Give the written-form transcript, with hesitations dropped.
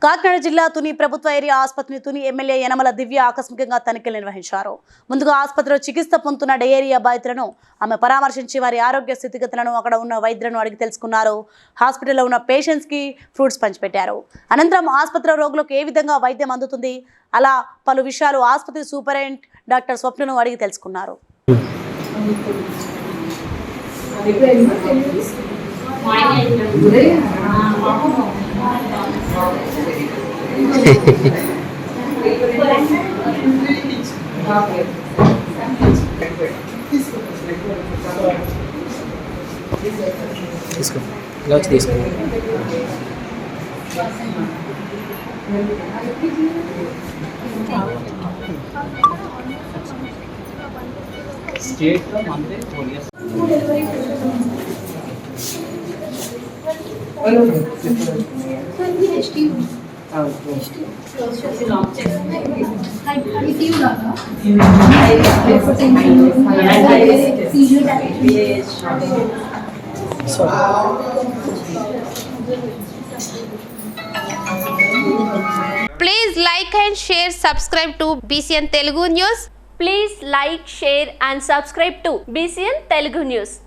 కాకినాడ జిల్లా తుని ప్రభుత్వ ఏరియా ఆసుపత్రిని తుని ఎమ్మెల్యే యనమల దివ్య ఆకస్మికంగా తనిఖీలు నిర్వహించారు. ముందుగా ఆసుపత్రిలో చికిత్స పొందుతున్న డయేరియా బాధితులను ఆమె పరామర్శించి వారి ఆరోగ్య స్థితిగతులను అక్కడ ఉన్న వైద్యులను అడిగి తెలుసుకున్నారు. హాస్పిటల్లో ఉన్న పేషెంట్స్ కి ఫ్రూట్స్ పంచిపెట్టారు. అనంతరం ఆసుపత్రిలో రోగులకు ఏ విధంగా వైద్యం అందుతుంది, అలా పలు విషయాలు ఆసుపత్రి సూపరింటెండెంట్ డాక్టర్ స్వప్నను అడిగి తెలుసుకున్నారు. తీసుకో ఇలా వచ్చి తీసుకో. స్టేట్లో మందే police Please like and share, subscribe to BCN Telugu News. Please like, share and subscribe to BCN Telugu News.